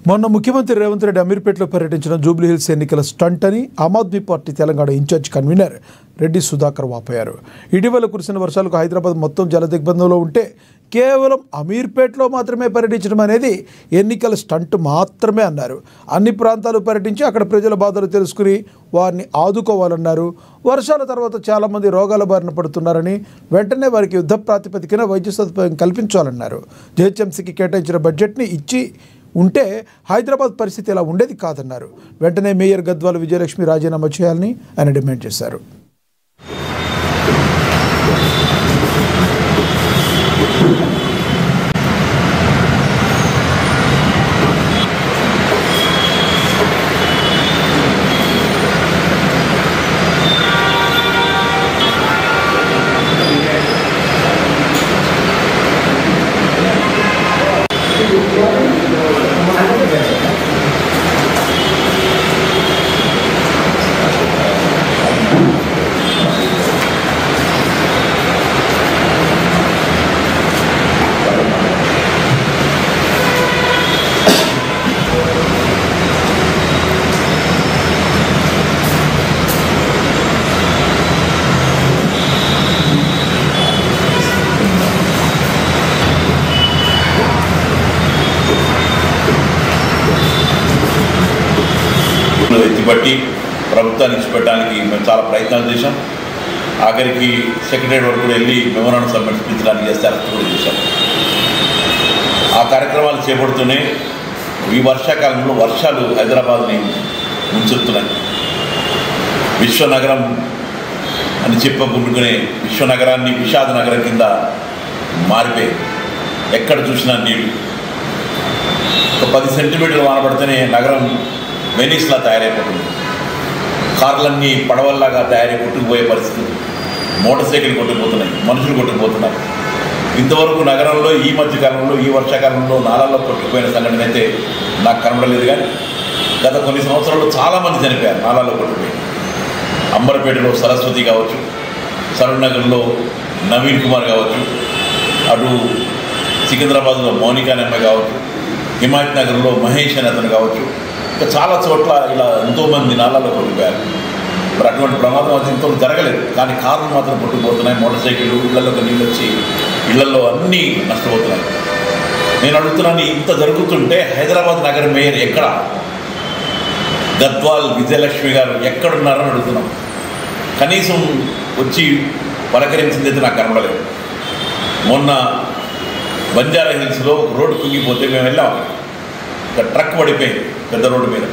మొన్న ముఖ్యమంత్రి రేవంత్ రెడ్డి అమీర్పేటలో పర్యటించిన జూబ్లీహిల్స్ ఎన్నికల స్టంట్ అని Aam Aadmi party Telangana in charge convener Reddy Sudhakar వాపోయారు. ఇటీవల కురిసిన వర్షాలకు హైదరాబాద్ మొత్తం జలదిగ్బంధంలో ఉంటే కేవలం అమీర్పేటలో మాత్రమే పర్యటించడం అనేది ఎన్నికల స్టంట్ మాత్రమే అన్నారు. అన్ని ప్రాంతాలు పర్యటించి అక్కడ ప్రజల బాధలు తెలుసుకుని వారిని ఆదుకోవాలన్నారు. వర్షాల తర్వాత చాలామంది రోగాల బారిన పడుతున్నారని వెంటనే వారికి యుద్ధ ప్రాతిపదికన వైద్య సదుపాయం కల్పించాలన్నారు. జీహెచ్ఎంసీకి కేటాయించిన బడ్జెట్ని ఇచ్చి ఉంటే హైదరాబాద్ పరిస్థితి ఇలా ఉండేది కాదన్నారు. వెంటనే మేయర్ గద్వాల విజయలక్ష్మి రాజీనామా చేయాలని ఆయన డిమాండ్ చేశారు. ఎత్తిపట్టి ప్రభుత్వాన్ని ఇచ్చిపెట్టడానికి మేము చాలా ప్రయత్నాలు చేశాం. ఆఖరికి సెక్రటరీ వరకు కూడా వెళ్ళి మెమోరాండం సమర్పించడానికి చేస్తే అరెస్ట్ కూడా చేశాం. ఆ కార్యక్రమాలు చేపడుతూనే ఈ వర్షాకాలంలో వర్షాలు హైదరాబాద్ని ముంచెత్తున్నాయి. విశ్వనగరం అని చెప్పుకునే విశ్వనగరాన్ని విషాద నగరం కింద మారిపోయి ఎక్కడ చూసినా నీళ్ళు. ఒక 10 సెంటీమీటర్లు వానబడితేనే నగరం వెనీస్లా తయారైపోతుంది. కార్లన్నీ పడవల్లాగా తయారై కొట్టుకుపోయే పరిస్థితులు. మోటార్ సైకిల్ కొట్టుకుపోతున్నాయి, మనుషులు కొట్టుకుపోతున్నారు. ఇంతవరకు నగరంలో ఈ మధ్యకాలంలో ఈ వర్షాకాలంలో నాలాల్లో కొట్టుకుపోయిన సంఘటన అయితే నాకు కనబడలేదు. కానీ గత కొన్ని సంవత్సరాల్లో చాలామంది చనిపోయారు నాలాల్లో కొట్టుకుపోయి. అంబర్పేటలో సరస్వతి కావచ్చు, సరూర్నగర్లో నవీన్ కుమార్ కావచ్చు, అటు సికింద్రాబాద్లో మౌనికా నెమ్మ కావచ్చు, హిమాయత్ నగర్లో మహేష్ అని అతను కావచ్చు, ఇంకా చాలా చోట్ల ఇలా ఎంతోమంది నాలాల్లో కొట్టుకుపోయారు. మరి అటువంటి ప్రమాదం అది ఇంత జరగలేదు. కానీ కార్లు మాత్రం కొట్టుకుపోతున్నాయి, మోటార్ సైకిళ్ళు, ఇళ్లలోకి నీళ్ళు వచ్చి ఇళ్లలో అన్నీ నష్టపోతున్నాయి. నేను అడుగుతున్నాను, ఇంత జరుగుతుంటే హైదరాబాద్ నగర మేయర్ ఎక్కడ? గద్వాల్ విజయలక్ష్మి గారు ఎక్కడున్నారని అడుగుతున్నాం. కనీసం వచ్చి పలకరించిందైతే నాకు కనబడలేదు. మొన్న బంజారా హిల్స్లో రోడ్డు కుంగిపోతే మేము వెళ్ళాం. ఒక ట్రక్ పడిపోయింది పెద్ద రోడ్డు మీద.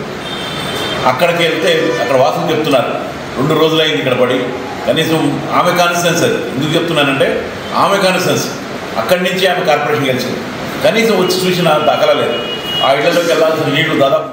అక్కడికి వెళ్తే అక్కడ వాసులు చెప్తున్నారు 2 రోజులైంది ఇక్కడ పడి. కనీసం ఆమె కాన్స్టిట్యున్సీ అది. ఎందుకు చెప్తున్నానంటే ఆమె కాన్స్టిట్యున్సీ, అక్కడి నుంచి ఆమె కార్పొరేషన్ గెలిచింది. కనీసం వచ్చి చూసిన దాఖలా లేదు. ఆ ఇళ్లలోకి వెళ్ళాల్సిన నీళ్లు దాదాపు